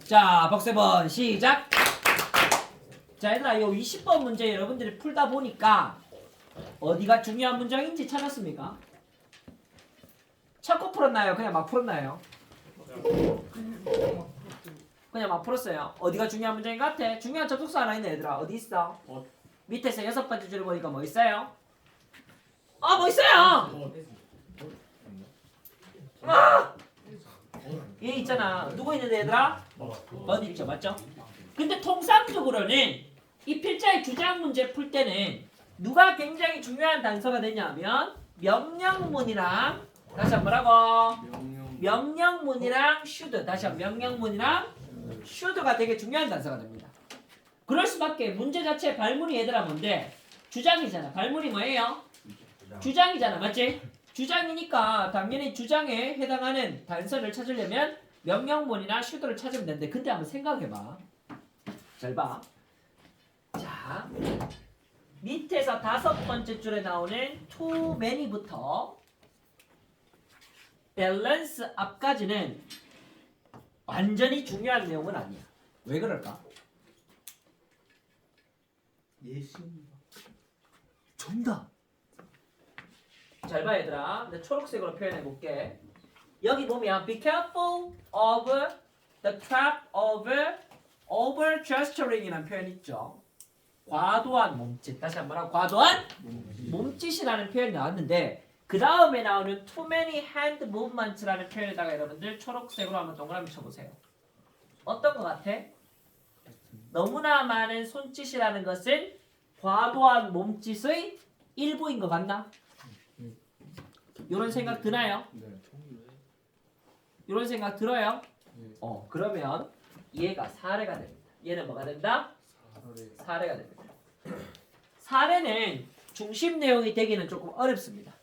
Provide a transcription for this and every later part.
자, 복습은 시작. 자, 얘들아, 이 20번 문제 여러분들이 풀다 보니까 어디가 중요한 문장인지 찾았습니까? 찾고 풀었나요? 그냥 막 풀었나요? 그냥 막 풀었어요. 어디가 중요한 문장인 것 같아? 중요한 접속사 하나 있네, 얘들아. 어디 있어? 밑에서 6번째 줄을 보니까 뭐 있어요? 뭐 있어요! 얘 있잖아. 누구 있는데, 얘들아? 번 있죠, 맞죠? 근데 통상적으로는 이 필자의 주장 문제 풀 때는 누가 굉장히 중요한 단서가 되냐면 명령문이랑 다시 한 번 뭐라고? 명령문이랑 should. 다시 한 번 명령문이랑 should가 되게 중요한 단서가 됩니다. 그럴 수밖에. 문제 자체 발문이 얘들아 뭔데? 주장이잖아. 발문이 뭐예요? 주장이잖아. 맞지? 주장이니까 당연히 주장에 해당하는 단서를 찾으려면 명령문이나 should를 찾으면 되는데 근데 한번 생각해봐. 잘 봐. 자, 밑에서 5번째 줄에 나오는 too many부터 밸런스 앞까지는 완전히 중요한 내용은 아니야. 왜 그럴까? 예시입니다. 정답. 잘 봐 얘들아. 내가 초록색으로 표현해 볼게. 여기 보면 be careful of the trap of over gesturing이라는 표현 있죠. 과도한 몸짓. 다시 한번 하고 과도한 몸짓이라는 표현이 나왔는데 그 다음에 나오는 too many hand movements라는 표현에다가 여러분들 초록색으로 한번 동그라미 쳐보세요. 어떤 것 같아? 너무나 많은 손짓이라는 것은 과도한 몸짓의 일부인 것 같나? 이런 생각 드나요? 이런 생각 들어요? 그러면 얘가 사례가 됩니다. 얘는 뭐가 된다? 사례가 됩니다. 사례는 중심 내용이 되기는 조금 어렵습니다.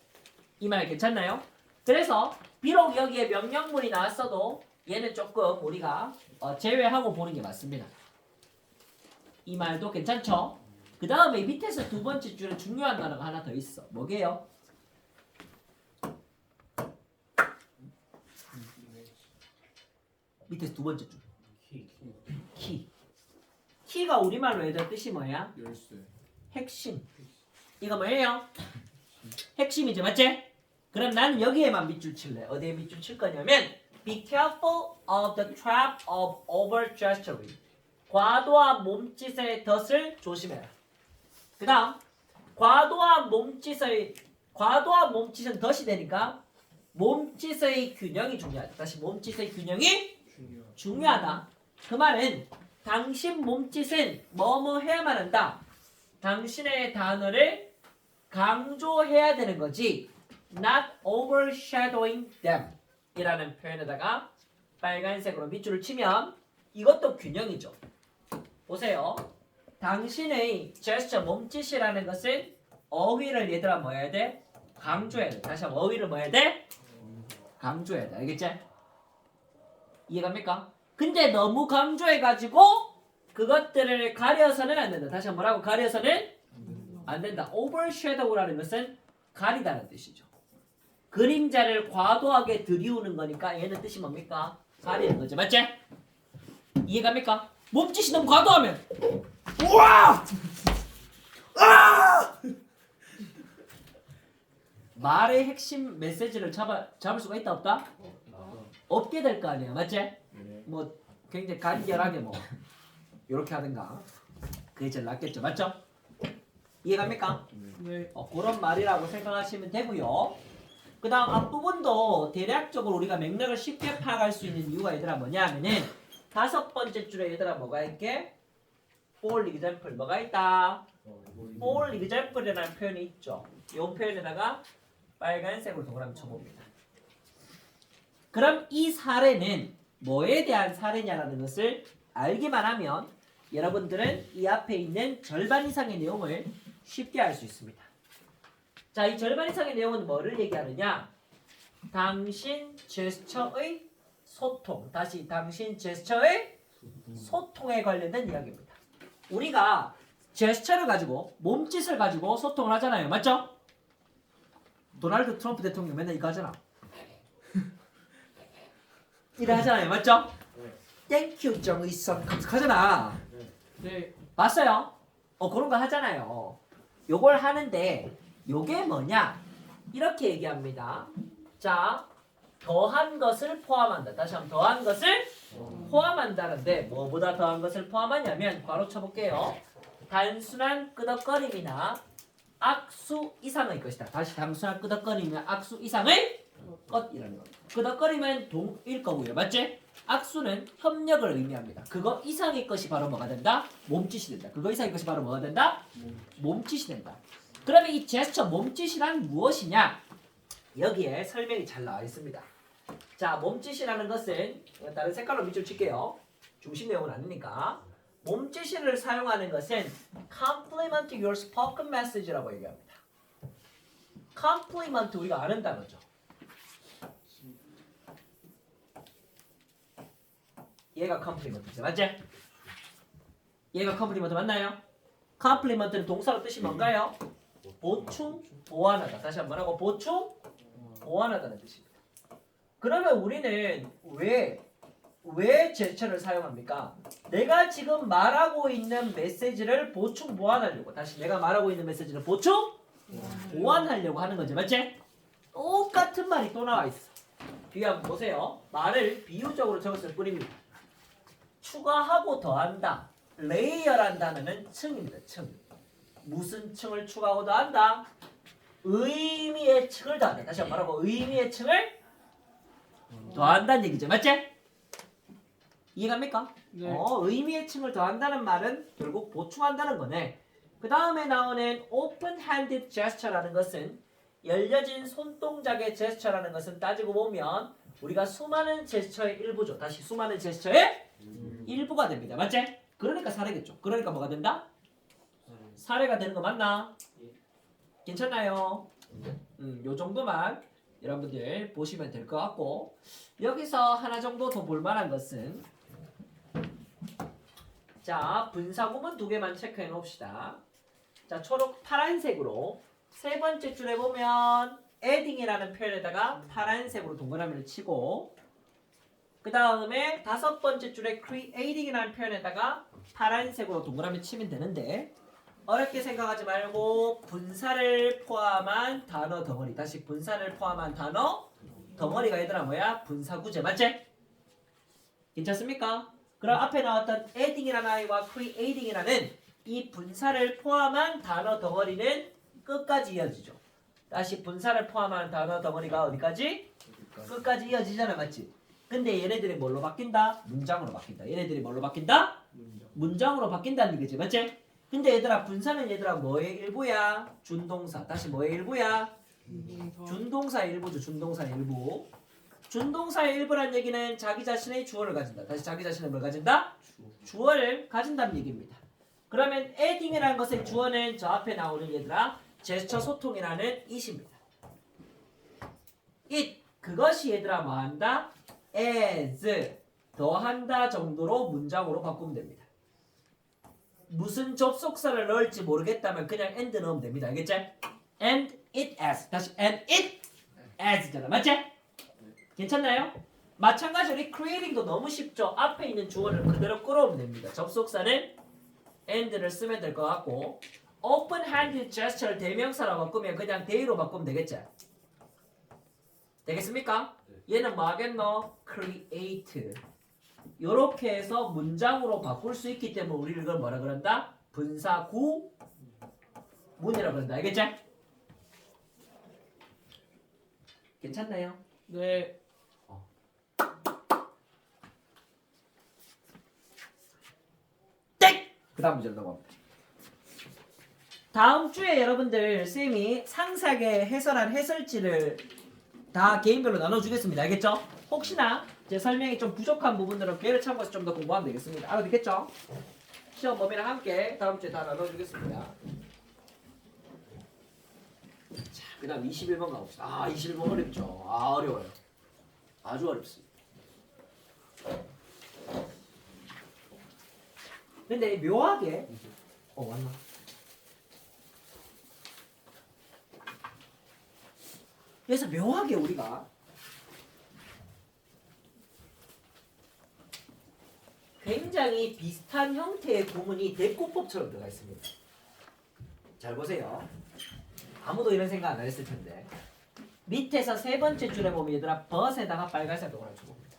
이 말 괜찮나요? 그래서 비록 여기에 명령문이 나왔어도 얘는 조금 우리가 제외하고 보는 게 맞습니다. 이 말도 괜찮죠? 그 다음에 밑에서 2번째 줄에 중요한 단어가 하나 더 있어. 뭐게요? 밑에서 2번째 줄. 키. 키가 우리말로 얘들 뜻이 뭐야? 열쇠. 핵심. 이거 뭐예요? 핵심이죠, 맞지? 그럼 나는 여기에만 밑줄 칠래. 어디에 밑줄 칠 거냐면 be careful of the trap of over gesturing. 과도한 몸짓의 덫을 조심해라. 그 다음 과도한 몸짓은 덫이 되니까 몸짓의 균형이 중요하다. 다시 몸짓의 균형이 중요하다. 그 말은 당신 몸짓은 뭐뭐 해야만 한다. 당신의 단어를 강조해야 되는 거지. Not overshadowing them 이라는 표현에다가 빨간색으로 밑줄을 치면 이것도 균형이죠. 보세요. 당신의 제스처 몸짓이라는 것은 어휘를 얘들아 뭐 해야 돼? 강조해야 돼. 다시 한번 어휘를 뭐 해야 돼? 강조해야 돼. 알겠지? 이해갑니까? 근데 너무 강조해가지고 그것들을 가려서는 안 된다. 다시 한번 뭐라고? 가려서는 안 된다. overshadow라는 것은 가리다는 뜻이죠. 그림자를 과도하게 들이우는 거니까 얘는 뜻이 뭡니까? 가리는 거죠. 맞지? 이해갑니까? 몸짓이 너무 과도하면 우와! 아! 말의 핵심 메시지를 잡을 수가 있다 없다? 없게 될 거 아니에요. 맞지? 뭐 굉장히 간결하게 뭐 이렇게 하든가 그게 제일 낫겠죠. 맞죠? 이해갑니까? 네. 그런 말이라고 생각하시면 되고요. 그 다음 앞부분도 대략적으로 우리가 맥락을 쉽게 파악할 수 있는 이유가 얘들아 뭐냐 하면은 5번째 줄에 얘들아 뭐가 있게? for example 뭐가 있다? for example이라는 표현이 있죠. 이 표현에다가 빨간색으로 동그라미 쳐봅니다. 그럼 이 사례는 뭐에 대한 사례냐라는 것을 알기만 하면 여러분들은 이 앞에 있는 절반 이상의 내용을 쉽게 알 수 있습니다. 자, 이 절반 이상의 내용은 뭐를 얘기하느냐? 당신 제스처의 소통. 다시 당신 제스처의 소통에 관련된 이야기입니다. 우리가 제스처를 가지고 몸짓을 가지고 소통을 하잖아요. 맞죠? 도널드 트럼프 대통령 맨날 이거 하잖아. 이래 하잖아요. 맞죠? 땡큐 정의선 하잖아. 네. 봤어요? 그런 거 하잖아요. 요걸 하는데 요게 뭐냐? 이렇게 얘기합니다. 자, 더한 것을 포함한다. 다시 한번 더한 것을 포함한다는데 뭐보다 더한 것을 포함하냐면 바로 쳐볼게요. 단순한 끄덕거림이나 악수 이상의 것이다. 다시 단순한 끄덕거림이나 악수 이상의 것이라는 겁니다. 끄덕거림은 동일 거고요. 맞지? 악수는 협력을 의미합니다. 그거 이상의 것이 바로 뭐가 된다? 몸짓이 된다. 그거 이상의 것이 바로 뭐가 된다? 몸짓이 된다. 그러면 이 제스처 몸짓이란 무엇이냐? 여기에 설명이 잘 나와 있습니다. 자, 몸짓이라는 것은 다른 색깔로 밑줄 칠게요. 중심 내용은 아니니까. 몸짓을 사용하는 것은 complement your spoken message라고 얘기합니다. complement 우리가 아는 단어죠. 얘가 compliment죠. 맞지? 얘가 complement 맞나요? compliment는 동사로 뜻이 뭔가요? 보충, 보완하다. 다시 한번 하고 보충, 보완하다는 뜻입니다. 그러면 우리는 왜 제스처를 사용합니까? 내가 지금 말하고 있는 메시지를 보충, 보완하려고. 다시 내가 말하고 있는 메시지를 보충, 보완하려고 하는 거죠. 맞지? 똑같은 말이 또 나와 있어. 뒤에 한번 보세요. 말을 비유적으로 적었을 뿐입니다. 추가하고 더한다. 레이어란 단어는 층입니다. 층. 무슨 층을 추가하고 더한다? 의미의 층을 더한다. 다시 한번 말하고 의미의 층을 더한다는 얘기죠. 맞지? 이해갑니까? 네. 의미의 층을 더한다는 말은 결국 보충한다는 거네. 그 다음에 나오는 open-handed gesture라는 것은 열려진 손동작의 제스처라는 것은 따지고 보면 우리가 수많은 제스처의 일부죠. 다시 수많은 제스처의 일부가 됩니다. 맞지? 그러니까 사례겠죠. 그러니까 뭐가 된다? 사례가 되는 거 맞나? 괜찮나요? 요 정도만 여러분들 보시면 될 것 같고 여기서 하나 정도 더 볼만한 것은 자, 분사구문 2개만 체크해 놓읍시다. 자, 초록 파란색으로 세 번째 줄에 보면 adding이라는 표현에다가 파란색으로 동그라미를 치고 그 다음에 다섯 번째 줄에 creating이라는 표현에다가 파란색으로 동그라미 치면 되는데 어렵게 생각하지 말고 분사를 포함한 단어 덩어리. 다시 분사를 포함한 단어 덩어리가 얘들아 뭐야? 분사구제 맞지? 괜찮습니까? 그럼 앞에 나왔던 adding이라는 아이와 creating이라는 이 분사를 포함한 단어 덩어리는 끝까지 이어지죠. 다시 분사를 포함한 단어 덩어리가 어디까지? 끝까지 이어지잖아. 맞지? 근데 얘네들이 뭘로 바뀐다? 문장으로 바뀐다. 얘네들이 뭘로 바뀐다? 문장으로 바뀐다는 얘기지. 맞지? 근데 얘들아 분사는 얘들아 뭐의 일부야? 준동사. 다시 뭐의 일부야? 준동사 일부죠. 준동사 일부. 준동사의 일부란 얘기는 자기 자신의 주어를 가진다. 다시 자기 자신의 뭘 가진다? 주어를 가진다는 얘기입니다. 그러면 adding이라는 것의 주어는 저 앞에 나오는 얘들아 제스처 소통이라는 it입니다. it 그것이 얘들아 뭐한다? as 더한다 정도로 문장으로 바꾸면 됩니다. 무슨 접속사를 넣을지 모르겠다면 그냥 and 넣으면 됩니다. 알겠지? and it as 다시 and it as잖아. 맞지? 괜찮나요? 마찬가지로 이 creating도 너무 쉽죠. 앞에 있는 주어를 그대로 끌어오면 됩니다. 접속사는 and를 쓰면 될 것 같고 open-handed gesture를 대명사로 바꾸면 그냥 they로 바꾸면 되겠지? 되겠습니까? 얘는 뭐 하겠노? create 요렇게 해서 문장으로 바꿀 수 있기 때문에 우리를 이걸 뭐라 그런다? 분사구문이라고 그런다. 알겠지? 괜찮나요? 네. 땡! 그 다음 문제로 넘어갑니다. 다음 주에 여러분들 쌤이 상세하게 해설한 해설지를 다 개인별로 나눠주겠습니다. 알겠죠? 혹시나 제 설명이 좀 부족한 부분들은 걔를 참고해서 좀 더 공부하면 되겠습니다. 알아듣겠죠? 시험 범위랑 함께 다음 주에 다 나눠주겠습니다. 자, 그 다음 21번 가봅시다. 아, 21번 어렵죠? 아, 어려워요. 아주 어렵습니다. 근데 묘하게 맞나? 그래서 묘하게 우리가 굉장히 비슷한 형태의 구문이 대꾸법처럼 들어가 있습니다. 잘 보세요. 아무도 이런 생각 안 했을 텐데 밑에서 세 번째 줄에 보면 얘들아 벗에다가 빨간색 동그라미 쳐봅니다.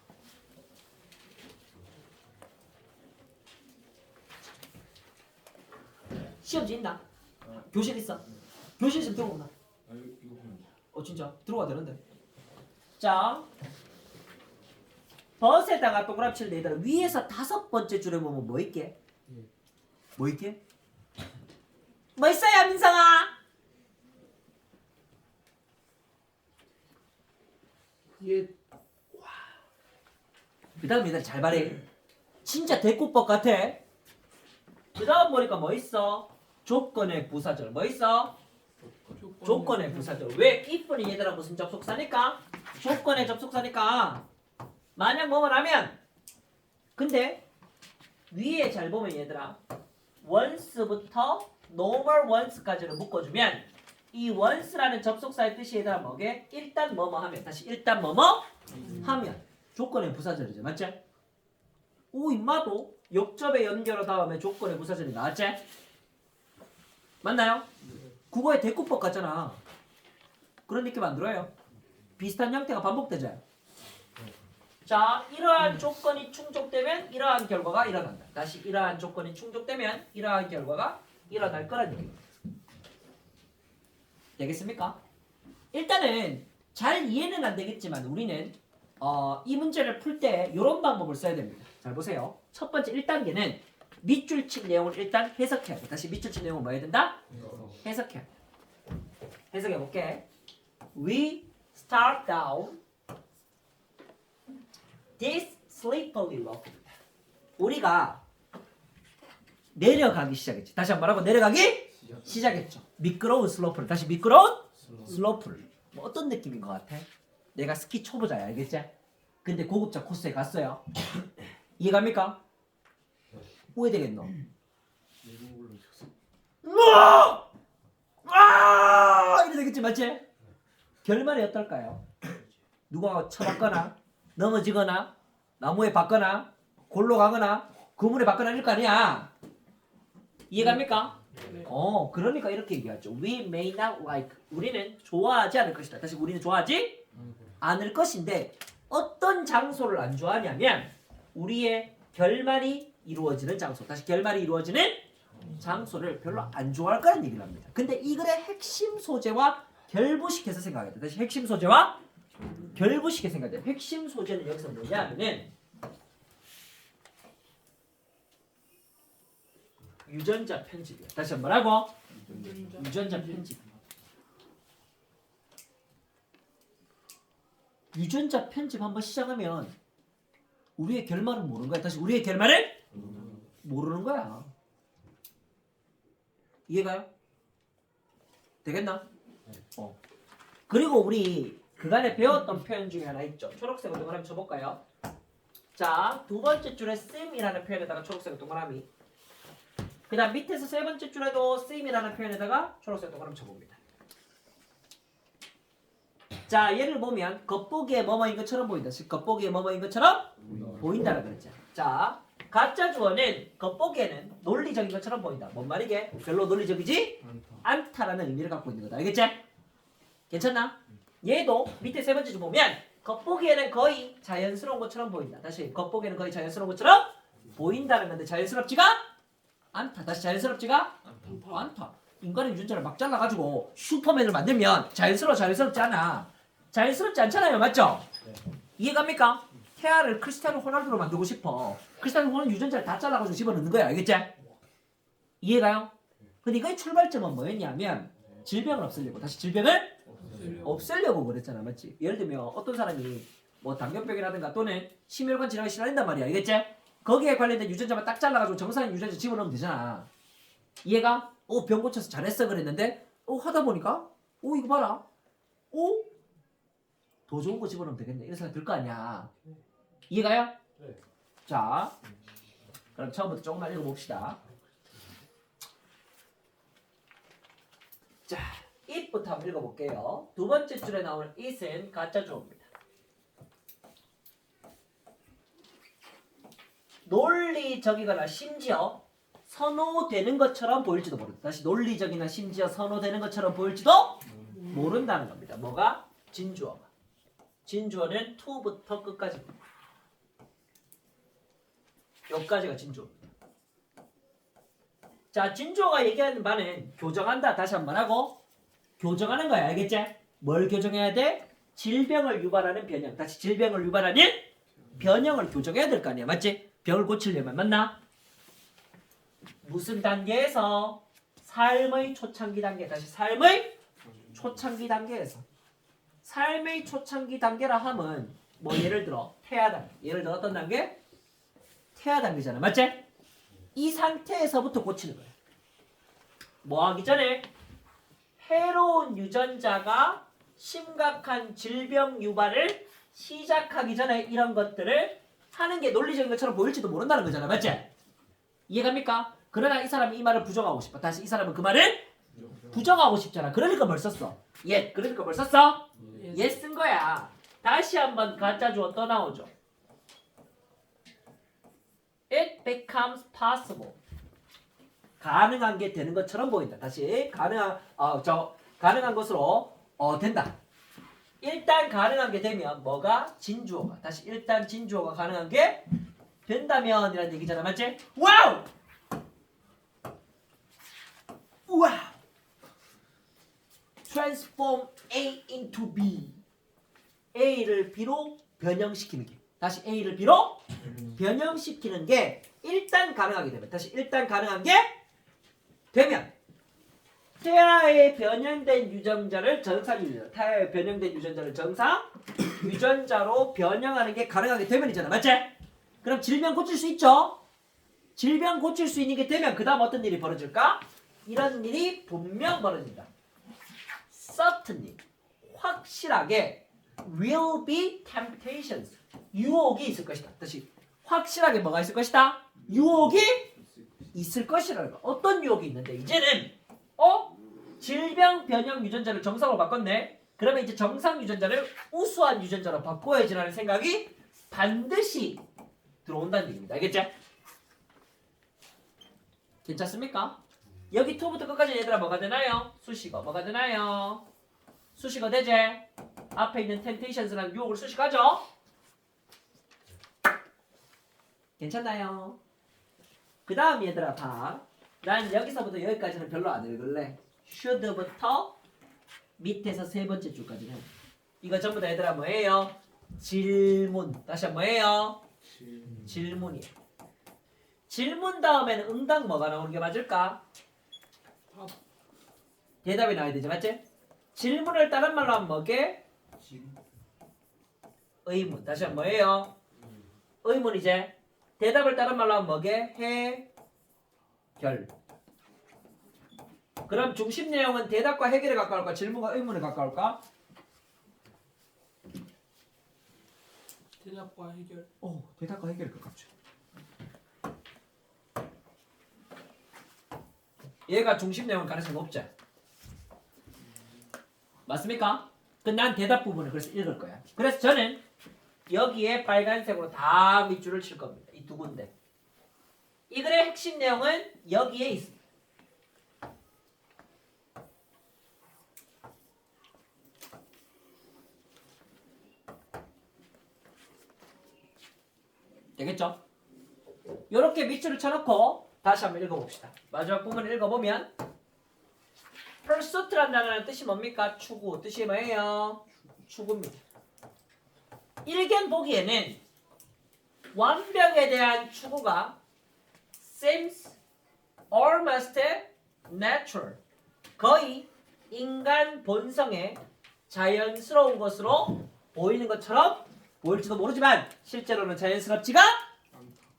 시험지 있나? 교실 있어? 교실 있으면 들어오나? 아 이거 보면 진짜 들어가 되는데. 자, 벗에다가 동그라미 칠 때 얘들아 위에서 다섯 번째 줄에 보면 뭐 있게? 뭐 있게? 뭐 있어요, 민성아? 얘 그 다음 얘들아 잘 말해. 진짜 대꾸법 같아. 그 다음 보니까 뭐 있어? 조건의 부사절. 뭐 있어? 조건의 부사절. 왜? if는 얘들아 무슨 접속사니까? 조건의 접속사니까. 만약 뭐만 하면 근데 위에 잘 보면 얘들아 once부터 normal once까지를 묶어주면 이 once라는 접속사의 뜻이 얘들아 뭐게? 일단 뭐뭐 하면 다시 일단 뭐뭐 하면 조건의 부사절이죠. 맞지? 오 임마도 역접에 연결어 다음에 조건의 부사절이 나왔지? 맞나요? 국어의 대꾸법 같잖아. 그런 느낌 안 들어요? 비슷한 형태가 반복되죠. 자, 이러한 조건이 충족되면 이러한 결과가 일어난다. 다시 이러한 조건이 충족되면 이러한 결과가 일어날 거란 얘기입니다. 되겠습니까? 일단은 잘 이해는 안 되겠지만 우리는 이 문제를 풀 때 이런 방법을 써야 됩니다. 잘 보세요. 첫 번째 1단계는 밑줄 친 내용을 일단 해석해야 돼. 다시 밑줄 친 내용은 뭐 해야 된다? 해석해야 돼. 해석해 볼게. We start down this slippery road. 우리가 내려가기 시작했지. 다시 한번 말하고 내려가기 시작했죠. 미끄러운 슬로프를 다시 미끄러운 슬로프를. 뭐 어떤 느낌인 것 같아? 내가 스키 초보자야, 알겠지? 근데 고급자 코스에 갔어요. 이해갑니까? 후회되겠노? 내공으로 쳤어. 이래 되겠지, 맞지? 결말이 어떨까요? 누가 쳐박거나 넘어지거나 나무에 박거나 골로 가거나 그물에 박거나 이럴 거 아니야. 이해갑니까? 그러니까 이렇게 얘기하죠. We may not like. 우리는 좋아하지 않을 것이다. 다시 우리는 좋아하지 않을 것인데 어떤 장소를 안 좋아하냐면 우리의 결말이 이루어지는 장소. 다시 결말이 이루어지는 장소를 별로 안 좋아할 거라는 얘기를 합니다. 근데 이 글의 핵심 소재와 결부시켜서 생각해야 돼. 다시 핵심 소재와 결부시켜서 생각해야 돼. 핵심 소재는 여기서 뭐냐면은 유전자 편집이야. 다시 한번 하고 유전자 편집. 유전자 편집 한번 시작하면 우리의 결말은 모르는 거야. 다시 우리의 결말을 모르는 거야. 이해가요? 되겠나? 그리고 우리 그간에 배웠던 표현 중에 하나 있죠. 초록색으로 동그라미 쳐볼까요? 자, 두 번째 줄에 씀이라는 표현에다가 초록색 동그라미. 그 다음 밑에서 세 번째 줄에도 씀이라는 표현에다가 초록색 동그라미 쳐봅니다. 자, 얘를 보면 겉보기에 뭐뭐인 것처럼 보인다. 즉 겉보기에 뭐뭐인 것처럼 보인다라 그랬죠. 자, 가짜 주어는 겉보기에는 논리적인 것처럼 보인다. 뭔 말이게? 별로 논리적이지 않다라는 의미를 갖고 있는 거다. 알겠지? 괜찮나? 얘도 밑에 세 번째 줄 보면 겉보기에는 거의 자연스러운 것처럼 보인다. 다시 겉보기에는 거의 자연스러운 것처럼 보인다는 건데 자연스럽지가 않다. 다시 자연스럽지가 않다. 인간의 유전자를 막 잘라가지고 슈퍼맨을 만들면 자연스럽지 않아. 자연스럽지 않잖아요. 맞죠? 이해갑니까? 태아를 크리스티아노 호날두로 만들고 싶어. 크리스티아노 호날두 유전자를 다 잘라가지고 집어넣는 거야. 알겠지? 이해가요? 근데 이거의 출발점은 뭐였냐면 질병을 없애려고. 다시 질병을 없애려고 그랬잖아. 맞지? 예를 들면 어떤 사람이 뭐 당뇨병이라든가 또는 심혈관 질환이 심하단 말이야. 알겠지? 거기에 관련된 유전자만 딱 잘라가지고 정상인 유전자 집어넣으면 되잖아. 이해가? 병 고쳐서 잘했어 그랬는데 하다 보니까 이거 봐라. 더 좋은 거 집어넣으면 되겠네. 이런 생각 들 거 아니야. 이해가요? 네. 자, 그럼 처음부터 조금만 읽어봅시다. 자, it부터 한번 읽어볼게요. 두 번째 줄에 나오는 it은 가짜 주어입니다. 논리적이거나 심지어 선호되는 것처럼 보일지도 모른다. 다시 논리적이나 심지어 선호되는 것처럼 보일지도 모른다는 겁니다. 뭐가? 진주어가. 진주어는 to부터 끝까지. 여기까지가 진주어입니다. 자, 진주어가 얘기하는 바는 교정한다. 다시 한번 하고 교정하는 거야. 알겠지? 뭘 교정해야 돼? 질병을 유발하는 변형. 다시 질병을 유발하는 변형을 교정해야 될 거 아니야. 맞지? 병을 고치려면 맞나? 무슨 단계에서? 삶의 초창기 단계. 다시 삶의 초창기 단계에서. 삶의 초창기 단계라 하면 뭐 예를 들어 태아 단계. 예를 들어 어떤 단계? 태아 단계잖아. 맞지? 이 상태에서부터 고치는 거야. 뭐 하기 전에? 해로운 유전자가 심각한 질병 유발을 시작하기 전에 이런 것들을 하는 게 논리적인 것처럼 보일지도 모른다는 거잖아. 맞지? 이해갑니까? 그러나 이 사람이 이 말을 부정하고 싶어. 다시 이 사람은 그 말을 부정하고 싶잖아. 그러니까 뭘 썼어? 예. 그러니까 뭘 썼어? 예 쓴 거야. 다시 한번 가짜 주어 또 나오죠. It becomes possible. 가능한 게 되는 것처럼 보인다. 다시 가능한 것으로 된다. 일단 가능한 게 되면 뭐가? 진주어가. 다시 일단 진주어가 가능한 게 된다면 이라는 얘기잖아. 맞지? 와우! 와우! Transform A into B. A를 B로 변형시키는 게. 다시 A를 B로 변형시키는 게 일단 가능하게 되면. 다시 일단 가능한 게 되면. 태아에 변형된 유전자를 정상 유전자. 태아에 변형된 유전자를 정상 유전자로 변형하는 게 가능하게 되면이잖아. 맞지? 그럼 질병 고칠 수 있죠? 질병 고칠 수 있는 게 되면 그 다음 어떤 일이 벌어질까? 이런 일이 분명 벌어진다. certainly 확실하게 will be temptations 유혹이 있을 것이다. 다시 확실하게 뭐가 있을 것이다? 유혹이 있을 것이라는 거. 어떤 유혹이 있는데 이제는 질병 변형 유전자를 정상으로 바꿨네. 그러면 이제 정상 유전자를 우수한 유전자로 바꿔야지라는 생각이 반드시 들어온다는 얘기입니다. 알겠죠? 괜찮습니까? 여기 토부터 끝까지 얘들아 뭐가 되나요? 수식어 뭐가 되나요? 수식어 되지? 앞에 있는 temptations라는 유혹을 수식하죠? 괜찮나요? 그 다음 얘들아 봐. 난 여기서부터 여기까지는 별로 안 읽을래. should부터 밑에서 세 번째 줄까지는 이거 전부 다 얘들아 뭐예요? 질문. 다시 한번 뭐예요? 질문이에요. 질문 다음에는 응답 뭐가 나오는 게 맞을까? 대답이 나와야 되지. 맞지? 질문을 다른 말로 하면 뭐게? 의문. 다시 한번 뭐예요? 의문이지. 대답을 다른 말로 하면 뭐게? 해결. 그럼 중심 내용은 대답과 해결에 가까울까? 질문과 의문에 가까울까? 대답과 해결. 대답과 해결에 가깝죠. 얘가 중심 내용은 가능성이 높죠. 맞습니까? 난 대답 부분을 그래서 읽을 거야. 그래서 저는 여기에 빨간색으로 다 밑줄을 칠 겁니다. 이 두 군데. 이 글의 핵심 내용은 여기에 있습니다. 되겠죠? 이렇게 밑줄을 쳐놓고 다시 한번 읽어봅시다. 마지막 부분을 읽어보면 pursuit라는 단어의 뜻이 뭡니까? 추구. 뜻이 뭐예요? 추구입니다. 일견 보기에는 완벽에 대한 추구가 seems almost natural. 거의 인간 본성에 자연스러운 것으로 보이는 것처럼 보일지도 모르지만 실제로는 자연스럽지가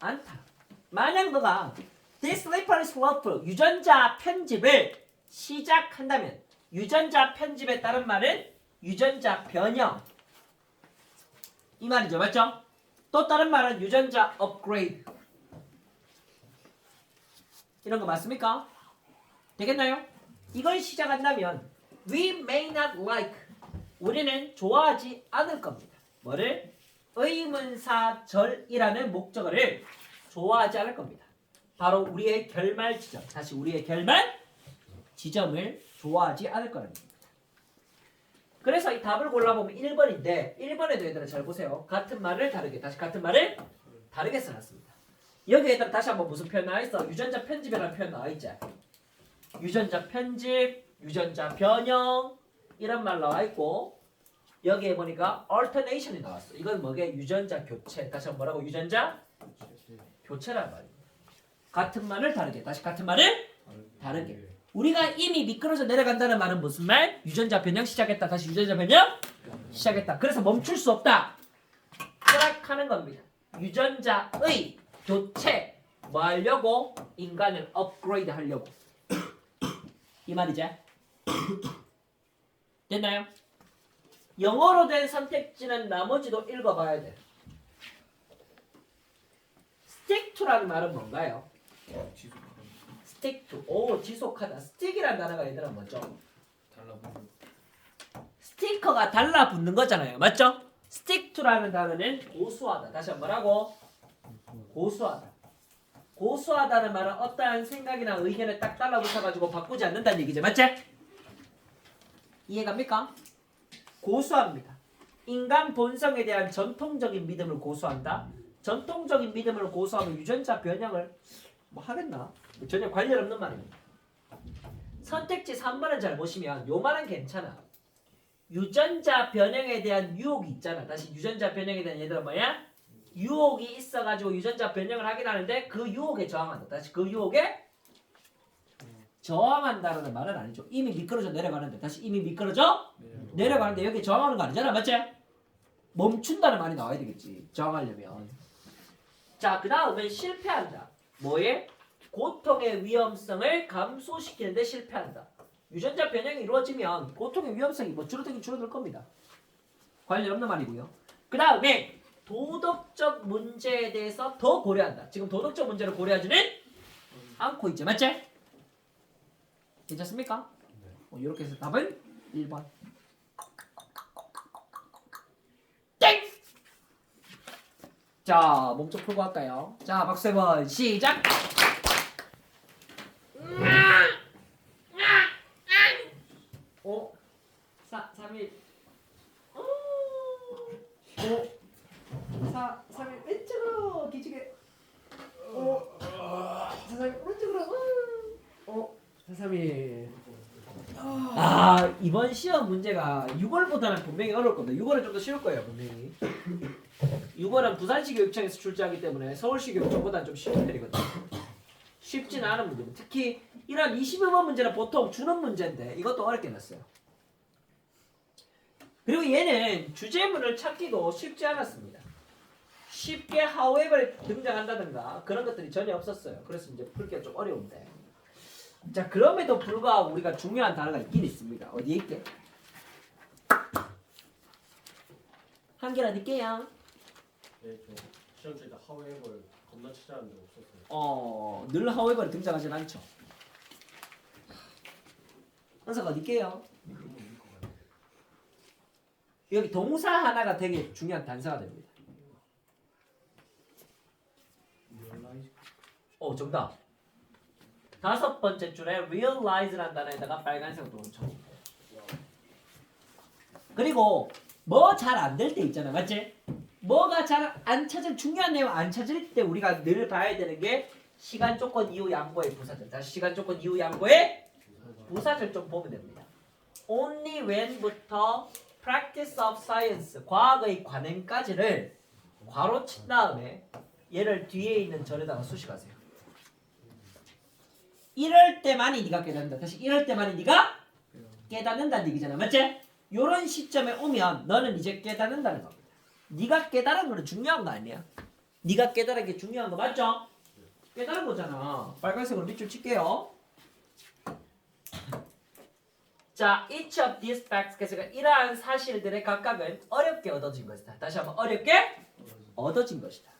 않다. 만약 너가 this slippery slope 유전자 편집을 시작한다면 유전자 편집에 따른 말은 유전자 변형 이 말이죠. 맞죠? 또 다른 말은 유전자 업그레이드 이런 거 맞습니까? 되겠나요? 이걸 시작한다면 we may not like 우리는 좋아하지 않을 겁니다. 뭐를? 의문사절이라는 목적어를 좋아하지 않을 겁니다. 바로 우리의 결말 지점. 다시 우리의 결말 지점을 좋아하지 않을 거라는 겁니다. 그래서 이 답을 골라보면 1번인데 1번에도 얘들아 잘 보세요. 같은 말을 다르게 다시 같은 말을 다르게 써놨습니다. 여기 얘들아 다시 한번 무슨 표현 나와있어? 유전자 편집이라는 표현 나와있지? 유전자 편집, 유전자 변형 이런 말 나와있고 여기에 보니까 alternation이 나왔어. 이건 뭐게? 유전자 교체. 다시 한번 뭐라고? 유전자 교체란 말입니다. 같은 말을 다르게 다시 같은 말을 다르게. 우리가 이미 미끄러져 내려간다는 말은 무슨 말? 유전자 변형 시작했다. 다시 유전자 변형 시작했다. 그래서 멈출 수 없다. 생각하는 겁니다. 유전자의 교체 뭐 하려고? 인간을 업그레이드 하려고. 이 말이지? 됐나요? 영어로 된 선택지는 나머지도 읽어봐야 돼. stick to라는 말은 뭔가요? 지속하는 stick to. 오, 지속하다. stick이라는 단어가 얘들아 뭐죠? 달라붙는 스티커가 달라붙는 거잖아요. 맞죠? stick to라는 단어는 고수하다. 다시 한번 뭐라고? 고수하다. 고수하다는 말은 어떠한 생각이나 의견에 딱 달라붙어가지고 바꾸지 않는다는 얘기죠. 맞지? 이해갑니까? 고수합니다. 인간 본성에 대한 전통적인 믿음을 고수한다. 전통적인 믿음을 고수하면 유전자 변형을 뭐 하겠나? 전혀 관련 없는 말입니다. 선택지 3번은 잘 보시면 요 말은 괜찮아. 유전자 변형에 대한 유혹이 있잖아. 다시 유전자 변형에 대한 얘들아 뭐야? 유혹이 있어가지고 유전자 변형을 하긴 하는데 그 유혹에 저항한다. 다시 그 유혹에 저항한다는 말은 아니죠. 이미 미끄러져 내려가는데 다시 이미 미끄러져 내려가는데 여기 저항하는 거 아니잖아. 맞지? 멈춘다는 말이 나와야 되겠지. 저항하려면. 자, 그 다음은 실패한다. 뭐에? 고통의 위험성을 감소시키는데 실패한다. 유전자 변형이 이루어지면 고통의 위험성이 뭐 줄어들긴 줄어들 겁니다. 관련 없는 말이고요. 그 다음에 도덕적 문제에 대해서 더 고려한다. 지금 도덕적 문제를 고려하지는 않고 있죠. 맞지? 괜찮습니까? 이렇게 해서 답은 1번. 땡! 자, 몸쪽 풀고 할까요? 자, 박수 한번 시작! 5 4 3 1 5 4 3 1 왼쪽으로 기지개 5 4 3 1 오른쪽으로 5 4 3 1 아, 이번 시험 문제가 6월보다는 분명히 어려울 겁니다. 6월은 좀 더 쉬울 거예요, 분명히. 6월은 부산시 교육청에서 출제하기 때문에 서울시 교육청보다는 좀 쉬운 편이거든요. 쉽지는 않은 문제입니다. 특히 이런 22번 문제는 보통 주는 문제인데 이것도 어렵게 냈어요. 그리고 얘는 주제문을 찾기도 쉽지 않았습니다. 쉽게 however 등장한다든가 그런 것들이 전혀 없었어요. 그래서 이제 풀기가 좀 어려운데. 자, 그럼에도 불구하고 우리가 중요한 단어가 있긴 있습니다. 어디에 있게? 한 개나 넣을게요. 네, 저 시험 중에 하웨이벌 겁나 찾아왔는데 없었어요. 늘 however 등장하진 않죠. 은서가 넣을게요. 여기 동사 하나가 되게 중요한 단서가 됩니다. 리얼라이즈 정답. 5번째 줄에 realize라는 단어에다가 빨간색으로 쳐. 그리고 뭐 잘 안 될 때 있잖아. 맞지? 뭐가 잘 안 찾을 중요한 내용 안 찾을 때 우리가 늘 봐야 되는 게 시간 조건 이후 양보의 부사절. 다시 시간 조건 이후 양보의 부사절 좀 보면 됩니다. only when부터 practice of science 과학의 관행까지를 괄호 친 다음에 얘를 뒤에 있는 절에다가 수식하세요. 이럴 때만이 네가 깨닫는다. 다시 이럴 때만이 네가 깨닫는다는 얘기잖아. 맞지? 요런 시점에 오면 너는 이제 깨닫는다는 겁니다. 네가 깨달은 거는 중요한 거 아니야? 네가 깨달은 게 중요한 거 맞죠? 깨달은 거잖아. 빨간색으로 밑줄 칠게요. 자, each of these facts, 그래서 이러한 사실들의 각각은 어렵게 얻어진 것이다. 다시 한번 어렵게 얻어진 것이다.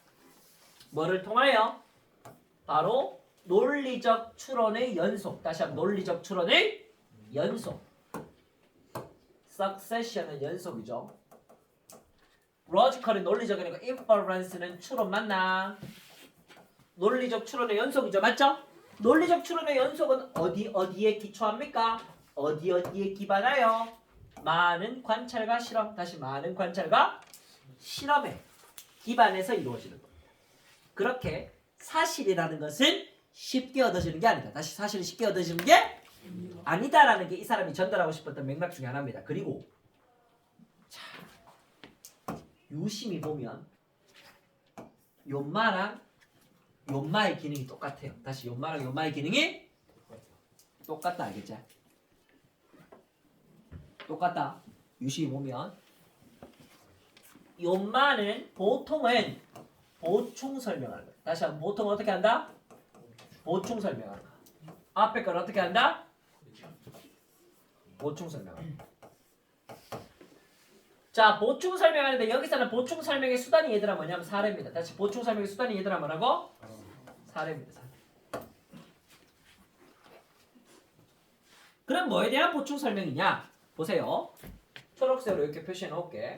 뭐를 통하여? 바로 논리적 추론의 연속. 다시 한번 논리적 추론의 연속. succession은 연속이죠. logical은 논리적이니까 inference는 추론 맞나? 논리적 추론의 연속이죠. 맞죠? 논리적 추론의 연속은 어디에 기초합니까? 어디에 기반하여? 많은 관찰과 실험. 다시 많은 관찰과 실험에 기반해서 이루어지는 겁니다. 그렇게 사실이라는 것은 쉽게 얻어지는 게 아니다. 다시 사실이 쉽게 얻어지는 게 아니다라는 게 이 사람이 전달하고 싶었던 맥락 중에 하나입니다. 그리고 자, 유심히 보면 연마랑 연마의 기능이 똑같아요. 다시 연마랑 연마의 기능이 똑같다. 알겠지? 똑같다. 유심히 보면 연마는 보통은 보충 설명하는 거야. 다시 한번 보통은 어떻게 한다? 보충 설명하는 거야. 앞에 걸 어떻게 한다? 보충 설명하는 거야. 자, 보충 설명하는데 여기서는 보충 설명의 수단이 얘들아 뭐냐면 사례입니다. 다시 보충 설명의 수단이 얘들아 뭐라고? 사례입니다. 사례. 그럼 뭐에 대한 보충 설명이냐? 보세요. 초록색으로 이렇게 표시해 놓을게.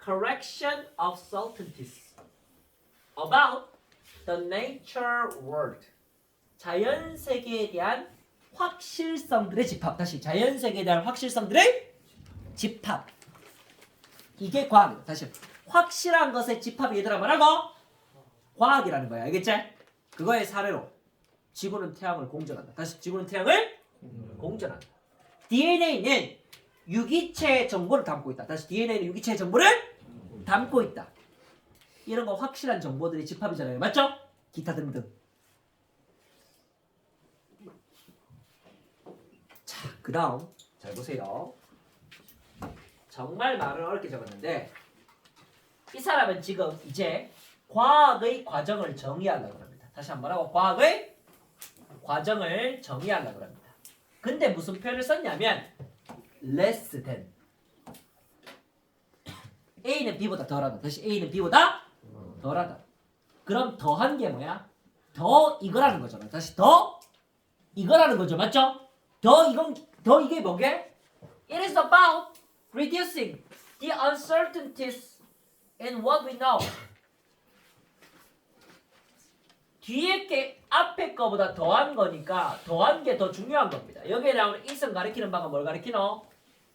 Correction of certainties about the nature world. 자연 세계에 대한 확실성들의 집합. 다시 자연 세계에 대한 확실성들의 집합. 이게 과학이다. 다시 확실한 것의 집합이 얘들아 뭐라고? 과학이라는 거야. 알겠지? 그거의 사례로 지구는 태양을 공전한다. 다시 지구는 태양을 공전한다. DNA는 유기체의 정보를 담고 있다. 다시 DNA는 유기체의 정보를 담고 있다. 이런 거 확실한 정보들이 집합이잖아요. 맞죠? 기타 등등. 자, 그 다음 잘 보세요. 정말 말을 어렵게 적었는데 이 사람은 지금 이제 과학의 과정을 정의하려고 합니다. 다시 한번 하고 과학의 과정을 정의하려고 합니다. 근데 무슨 표현을 썼냐면 less than. A는 B보다 덜하다. 다시 A는 B보다 덜하다. 그럼 더한 게 뭐야? 더 이거라는 거잖아. 다시 더 이거라는 거죠. 맞죠? 더 이게 뭐게? It is about reducing the uncertainties in what we know. 뒤에 게 앞에 거보다 더한 거니까 더한 게 더 중요한 겁니다. 여기에 나오는 is은 가리키는 바가 뭘 가리키노?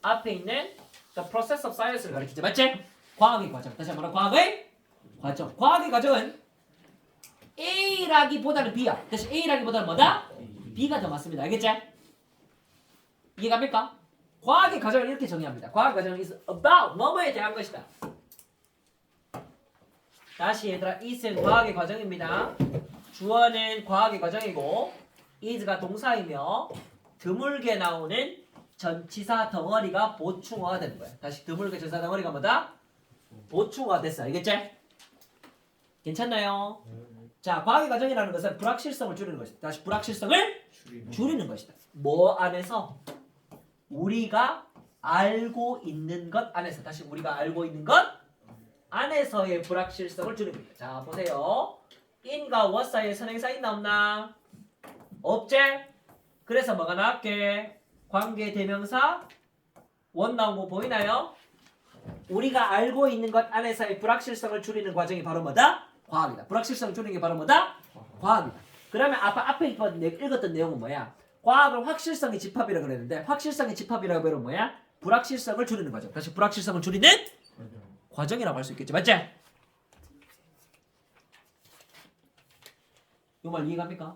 앞에 있는 the process of science를 가리키지. 맞지? 과학의 과정. 다시 한번 과학의 과정. 과학의 과정은 A라기보다는 B야. 다시 A라기보다는 뭐다? B가 더 맞습니다. 알겠지? 이해갑니까? 과학의 과정을 이렇게 정의합니다. 과학의 과정은 is about 뭐뭐에 대한 것이다. 다시 얘들아, is은 과학의 과정입니다. 주어는 과학의 과정이고 is가 동사이며 드물게 나오는 전치사 덩어리가 보충어가 되는 거야. 다시 드물게 전치사 덩어리가 뭐다? 보충어가 됐어. 알겠지? 괜찮나요? 자, 과학의 과정이라는 것은 불확실성을 줄이는 것이다. 다시 불확실성을 줄이는 것이다. 뭐 안에서? 우리가 알고 있는 것 안에서. 다시 우리가 알고 있는 것 안에서의 불확실성을 줄입니다. 자, 보세요. in과 what 사이에 선행사 있나 없나? 없지? 그래서 뭐가 나왔게? 관계 대명사 원 나온 거 보이나요? 우리가 알고 있는 것 안에서의 불확실성을 줄이는 과정이 바로 뭐다? 과학이다. 불확실성을 줄이는 게 바로 뭐다? 과학이다. 그러면 앞에 읽었던 내용은 뭐야? 과학을 확실성의 집합이라고 그랬는데 확실성의 집합이라고 하면 뭐야? 불확실성을 줄이는 과정. 다시 불확실성을 줄이는 과정이라고 할 수 있겠지. 맞지? 이 말 이해갑니까?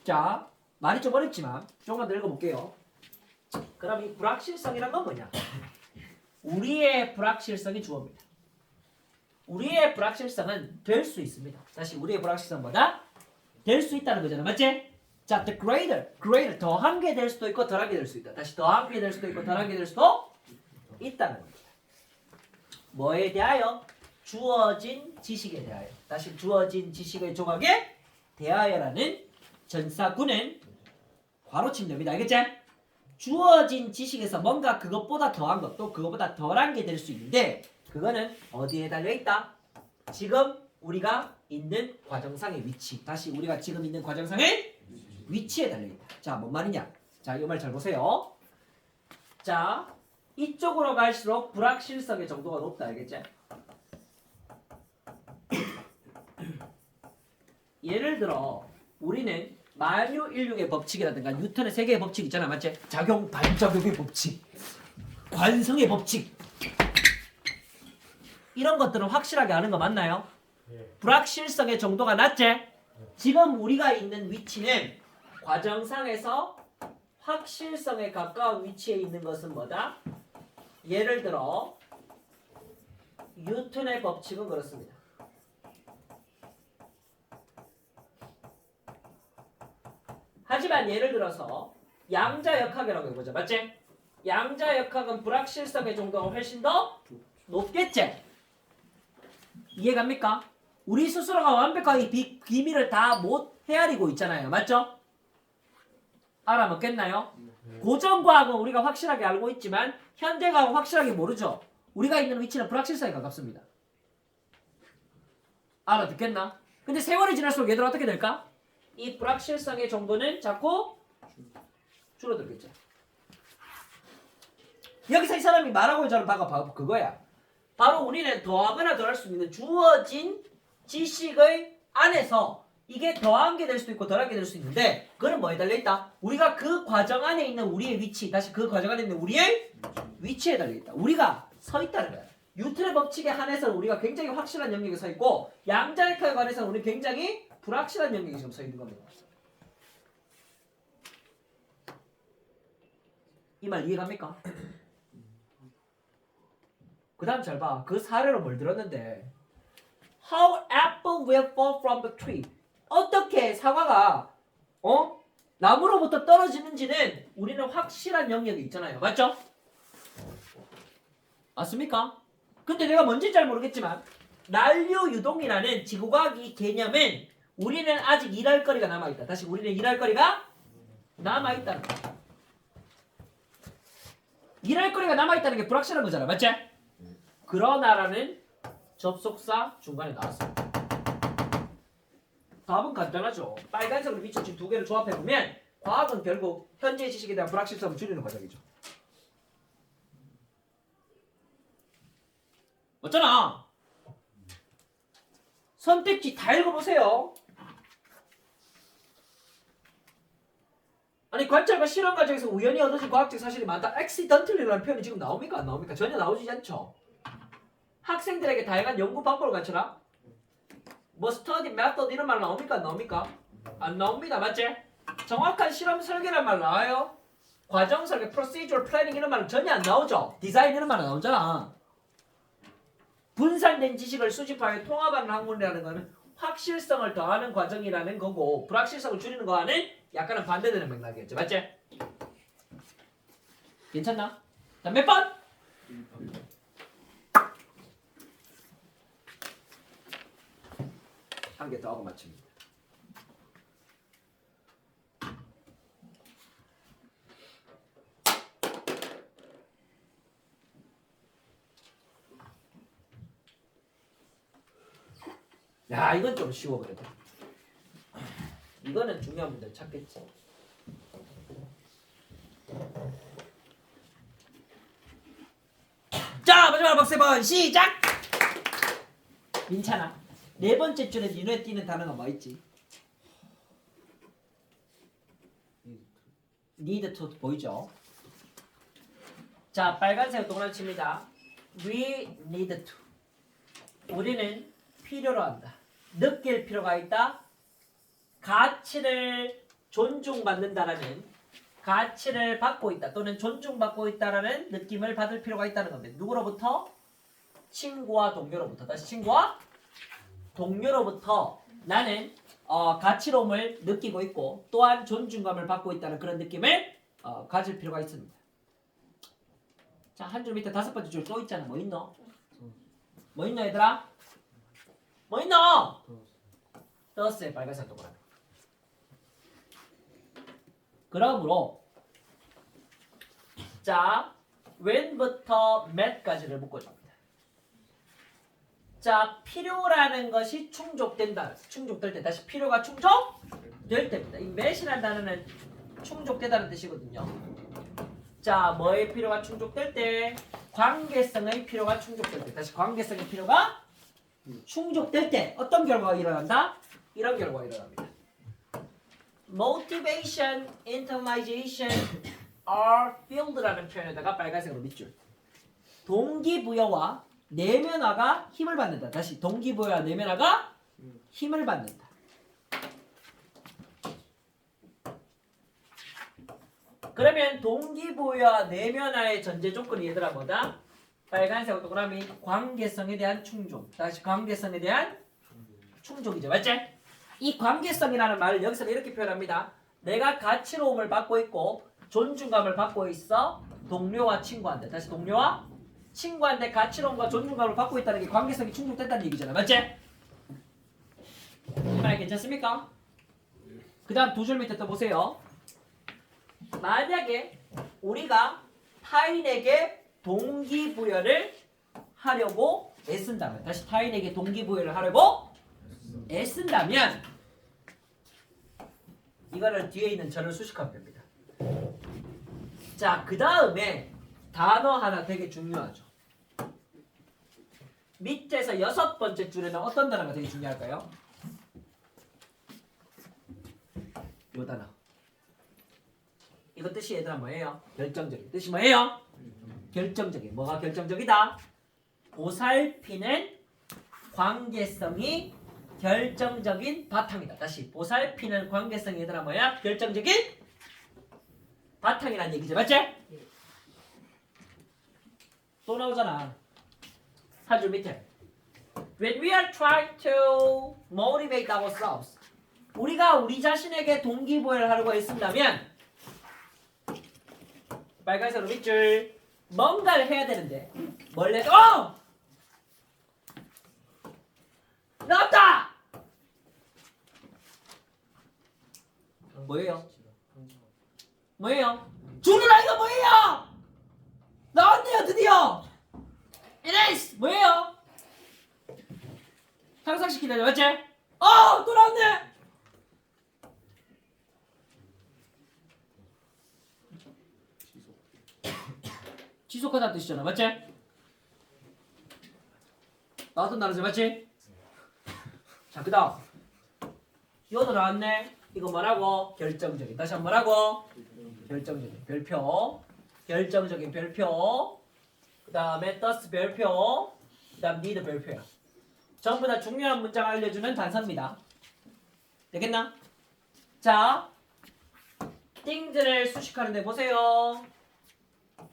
자, 말이 좀 어렵지만 조금만 더 읽어볼게요. 그럼 이 불확실성이란 건 뭐냐? 우리의 불확실성이 주어입니다. 우리의 불확실성은 될 수 있습니다. 다시 우리의 불확실성은 뭐다? 될 수 있다는 거잖아. 맞지? 자, the greater 더한 게 될 수도 있고 덜한 게 될 수도 있다. 다시 더한 게 될 수도 있고 덜한 게 될 수도 있다는 겁니다. 뭐에 대하여? 주어진 지식에 대하여. 다시 주어진 지식의 조각에 대하여라는 전사구는 괄호침입니다. 알겠지? 주어진 지식에서 뭔가 그것보다 더한 것, 또 그것보다 덜한 게 될 수 있는데 그거는 어디에 달려있다? 지금 우리가 있는 과정상의 위치. 다시 우리가 지금 있는 과정상의 위치에 달려있다. 자, 뭔 말이냐? 자, 이 말 잘 보세요. 자, 이쪽으로 갈수록 불확실성의 정도가 높다. 알겠지? 예를 들어 우리는 만유인력의 법칙이라든가 뉴턴의 세 개의 법칙 있잖아, 맞지? 작용, 반작용의 법칙, 관성의 법칙, 이런 것들은 확실하게 아는 거 맞나요? 예. 불확실성의 정도가 낮지? 지금 우리가 있는 위치는 과정상에서 확실성에 가까운 위치에 있는 것은 뭐다? 예를 들어 뉴턴의 법칙은 그렇습니다. 하지만 예를 들어서 양자역학이라고 해보자, 맞지? 양자역학은 불확실성의 정도가 훨씬 더 높겠지? 이해갑니까? 우리 스스로가 완벽하게 비밀을 다 못 헤아리고 있잖아요, 맞죠? 알아먹겠나요? 고전과학은 우리가 확실하게 알고 있지만 현대과학은 확실하게 모르죠. 우리가 있는 위치는 불확실성에 가깝습니다. 알아듣겠나? 근데 세월이 지날수록 얘들 어떻게 될까? 이 불확실성의 정도는 자꾸 줄어들겠죠. 여기서 이 사람이 말하고 있는 바가 그거야. 바로 우리는 더하거나 덜할 수 있는 주어진 지식의 안에서 이게 더한 게 될 수도 있고 덜한 게 될 수 있는데 그거는 뭐에 달려있다? 우리가 그 과정 안에 있는 우리의 위치, 다시 그 과정 안에 있는 우리의 위치에 달려있다. 우리가 서 있다는 거야. 뉴턴의 법칙에 한해서 우리가 굉장히 확실한 영역에 서 있고 양자역학에 관해서는 우리 굉장히 불확실한 영역에 지금 서 있는 겁니다. 이 말 이해갑니까? 그 다음 잘 봐. 그 사례로 뭘 들었는데 How apple will fall from the tree. 어떻게 사과가 나무로부터 떨어지는지는 우리는 확실한 영역이 있잖아요. 맞죠? 맞습니까? 근데 내가 뭔지 잘 모르겠지만 난류 유동이라는 지구과학 이 개념은 우리는 아직 일할 거리가 남아있다. 다시 우리는 일할 거리가 남아있다는 거야. 일할 거리가 남아있다는 게 불확실한 거잖아. 맞지? 그러나라는 접속사 중간에 나왔습니다. 답은 간단하죠. 빨간색으로 비춰진 두 개를 조합해보면 과학은 결국 현재의 지식에 대한 불확실성을 줄이는 과정이죠. 어쩌나? 선택지 다 읽어보세요. 아니 관찰과 실험 과정에서 우연히 얻어진 과학적 사실이 많다. accidentally라는 표현이 지금 나옵니까? 안 나옵니까? 전혀 나오지 않죠. 학생들에게 다양한 연구 방법을 가르쳐라. 뭐 스터디, 메소드 이런 말 나옵니까? 안 나옵니까? 안 나옵니다. 맞지? 정확한 실험 설계란 말 나와요? 과정 설계, procedural planning 이런 말은 전혀 안 나오죠? 디자인 이런 말은 나오잖아. 분산된 지식을 수집하여 통합하는 학문이라는 것은 확실성을 더하는 과정이라는 거고 불확실성을 줄이는 거와는 약간은 반대되는 맥락이었죠. 맞지? 괜찮나? 자, 몇 번? 한 개 더 하고 마칩니다. 야, 이건 좀 쉬워 그래도. 이거는 중요한 문제 찾겠지. 자, 마지막 박스 번 시작. 민찬아, 네 번째 줄에 눈에 띄는 단어가 뭐 있지? need to 보이죠? 자, 빨간색 동그라미 칩니다. We need to. 우리는 필요로 한다. 느낄 필요가 있다. 가치를 존중받는다라는 가치를 받고 있다 또는 존중받고 있다라는 느낌을 받을 필요가 있다는 겁니다. 누구로부터? 친구와 동료로부터. 다시 친구와 동료로부터 나는 가치로움을 느끼고 있고 또한 존중감을 받고 있다는 그런 느낌을 가질 필요가 있습니다. 자, 한 줄 밑에 다섯 번째 줄 또 있잖아. 뭐 있노? 뭐 있노 얘들아? 뭐 있노? 떴어요. 빨간색 동그라미. 그러므로 자, when부터 mat까지를 묶어줍니다. 자, 필요라는 것이 충족된다. 충족될 때 다시 필요가 충족될 때입니다. 이 mat이라는 단어는 충족되다는 뜻이거든요. 자, 뭐의 필요가 충족될 때? 관계성의 필요가 충족될 때. 다시 관계성의 필요가 충족될 때 어떤 결과가 일어난다? 이런 결과가 일어납니다. motivation, internalization are field라는 표현에다가 빨간색으로 밑줄. 동기부여와 내면화가 힘을 받는다. 다시 동기부여와 내면화가 힘을 받는다. 그러면 동기부여와 내면화의 전제 조건이 얘들아 뭐다? 빨간색 동그라미 관계성에 대한 충족. 다시 관계성에 대한 충족이죠. 맞지? 이 관계성이라는 말을 여기서 이렇게 표현합니다. 내가 가치로움을 받고 있고 존중감을 받고 있어. 동료와 친구한테. 다시 동료와 친구한테 가치로움과 존중감을 받고 있다는 게 관계성이 충족된다는 얘기잖아. 맞지? 이 말 괜찮습니까? 그 다음 두 줄 밑에 또 보세요. 만약에 우리가 타인에게 동기부여를 하려고 애쓴다면, 다시 타인에게 동기부여를 하려고 애쓴다면 이거를 뒤에 있는 절을 수식하면 됩니다. 자, 그 다음에 단어 하나 되게 중요하죠. 밑에서 6번째 줄에는 어떤 단어가 되게 중요할까요? 요 단어. 이거 뜻이 얘들아 뭐예요? 결정적인. 뜻이 뭐예요? 결정적인. 뭐가 결정적이다? 보살피는 관계성이 결정적인 바탕이다. 다시 보살피는 관계성이 얘들아 뭐야? 결정적인 바탕이라는 얘기죠. 맞지? 또 나오잖아. 한 줄 밑에. When we are trying to motivate ourselves. 우리가 우리 자신에게 동기부여를 하려고 애쓴다면 빨간색으로 밑줄 뭔가를 해야 되는데 뭘 해서 나왔다! 뭐예요? 뭐예요? 주문아 이거 뭐예요? 나왔네요 드디어! It is! 뭐예요? 상상시키다니 맞지? 또 나왔네! 지속하다는 뜻이잖아 맞지? 나왔던 단어지 맞지? 자 그 다음 이것도 나왔네. 이거 뭐라고? 결정적인. 다시 한번 뭐라고? 결정적인 별표. 결정적인 별표. 그 다음에 thus 별표. 그 다음 need 별표야. 전부 다 중요한 문장을 알려주는 단서입니다. 되겠나? 자 things를 수식하는데 보세요.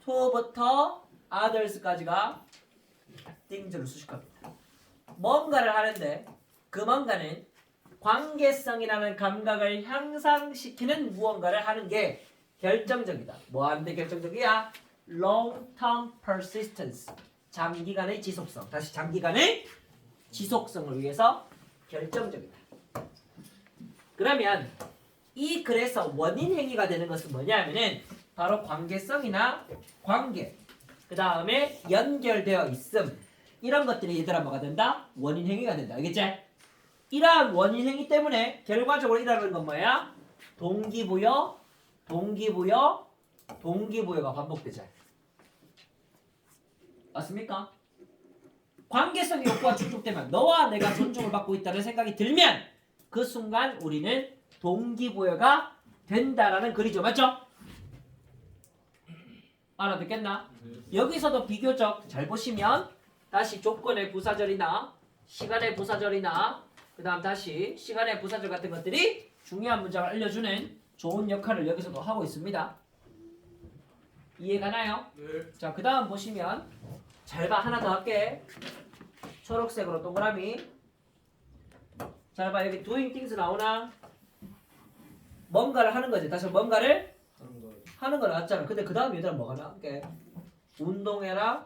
to부터 others까지가 things를 수식합니다. 뭔가를 하는데 그 뭔가는 관계성이라는 감각을 향상시키는 무언가를 하는 게 결정적이다. 뭐 하는데 결정적이야? long-term persistence. 장기간의 지속성. 다시 장기간의 지속성을 위해서 결정적이다. 그러면 이 글에서 원인 행위가 되는 것은 뭐냐면은 바로 관계성이나 관계, 그 다음에 연결되어 있음 이런 것들이 얘들아 뭐가 된다? 원인 행위가 된다. 알겠지? 이러한 원인 행위 때문에 결과적으로 일어나는 건 뭐야? 동기부여, 동기부여, 동기부여가 반복되죠. 맞습니까? 관계성 욕구가 충족되면 너와 내가 존중을 받고 있다는 생각이 들면 그 순간 우리는 동기부여가 된다라는 글이죠. 맞죠? 알아듣겠나? 여기서도 비교적 잘 보시면 다시 조건의 부사절이나 시간의 부사절이나 그 다음 다시 시간의 부사절 같은 것들이 중요한 문장을 알려주는 좋은 역할을 여기서도 하고 있습니다. 이해가나요? 네. 자, 그 다음 보시면 잘 봐. 하나 더 할게. 초록색으로 동그라미. 잘 봐. 여기 doing things 나오나? 뭔가를 하는 거지. 다시 뭔가를 하는 거 나왔잖아. 근데 그 다음 얘들아 뭐가 나올게? 운동해라,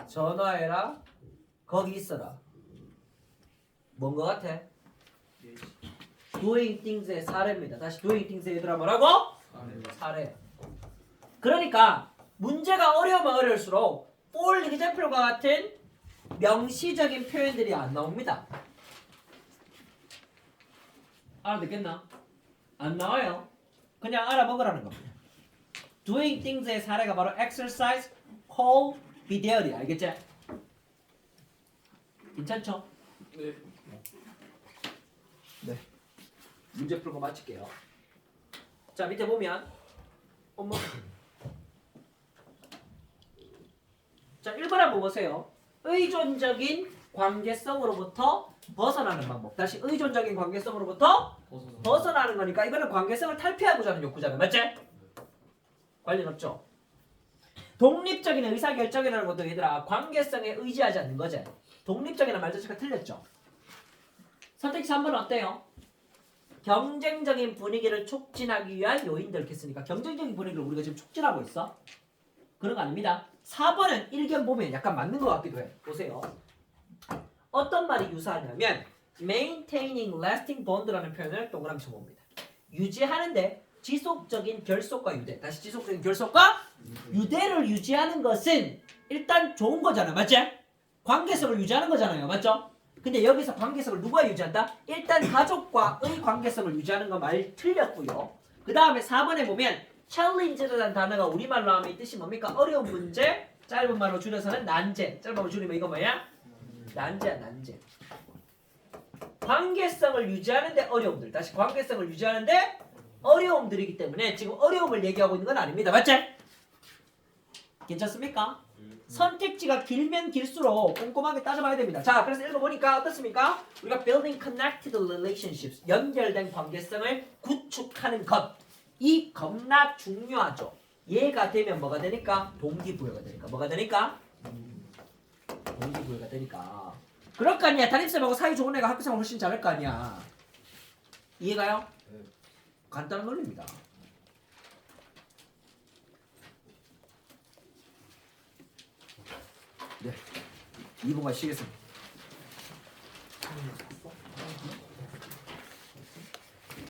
전화해라, 거기 있어라. 뭔 거 같아? doing things의 사례입니다. 다시 doing things의 얘들아 뭐라고? 사례. 그러니까 문제가 어려우면 어려울수록 for example과 같은 명시적인 표현들이 안 나옵니다. 알아듣겠나? 안 나와요. 그냥 알아먹으라는 겁니다. doing things의 사례가 바로 exercise, call, be there이 알겠지? 괜찮죠? 네. 네. 문제 풀고 마칠게요. 자, 밑에 보면 엄마. 자, 1번 한번 보세요. 의존적인 관계성으로부터 벗어나는 방법. 다시 의존적인 관계성으로부터 벗어나는 거니까 이거는 관계성을 탈피하고자 하는 욕구잖아요. 맞지? 관련 없죠? 독립적인 의사결정이라는 것도 얘들아 관계성에 의지하지 않는 거지. 독립적이라는 말 자체가 틀렸죠. 선택지 3번 어때요? 경쟁적인 분위기를 촉진하기 위한 요인들 이렇게 쓰니까 경쟁적인 분위기를 우리가 지금 촉진하고 있어? 그런 거 아닙니다. 4번은 일견 보면 약간 맞는 것 같기도 해. 보세요. 어떤 말이 유사하냐면 maintaining lasting bond라는 표현을 동그라미 쳐봅니다. 유지하는데 지속적인 결속과 유대. 다시 지속적인 결속과 유대를 유지하는 것은 일단 좋은 거잖아. 맞지? 관계성을 유지하는 거잖아요. 맞죠? 근데 여기서 관계성을 누가 유지한다? 일단 가족과의 관계성을 유지하는 거 말 틀렸고요. 그 다음에 4번에 보면 challenge라는 단어가 우리말로 하면 이 뜻이 뭡니까? 어려운 문제, 짧은 말로 줄여서는 난제. 짧은 말로 줄이면 이거 뭐야? 난제야, 난제. 관계성을 유지하는데 어려움들. 다시 관계성을 유지하는데 어려움들이기 때문에 지금 어려움을 얘기하고 있는 건 아닙니다. 맞지? 괜찮습니까? 선택지가 길면 길수록 꼼꼼하게 따져봐야 됩니다. 자, 그래서 읽어보니까 어떻습니까? 우리가 building connected relationships, 연결된 관계성을 구축하는 것. 이 겁나 중요하죠. 얘가 되면 뭐가 되니까? 동기부여가 되니까. 뭐가 되니까? 동기부여가 되니까. 그럴 거 아니야. 담임쌤하고 사이 좋은 애가 학교생활 훨씬 잘할 거 아니야. 이해가요? 네. 간단한 논리입니다. 네. 2분간 쉬겠습니다.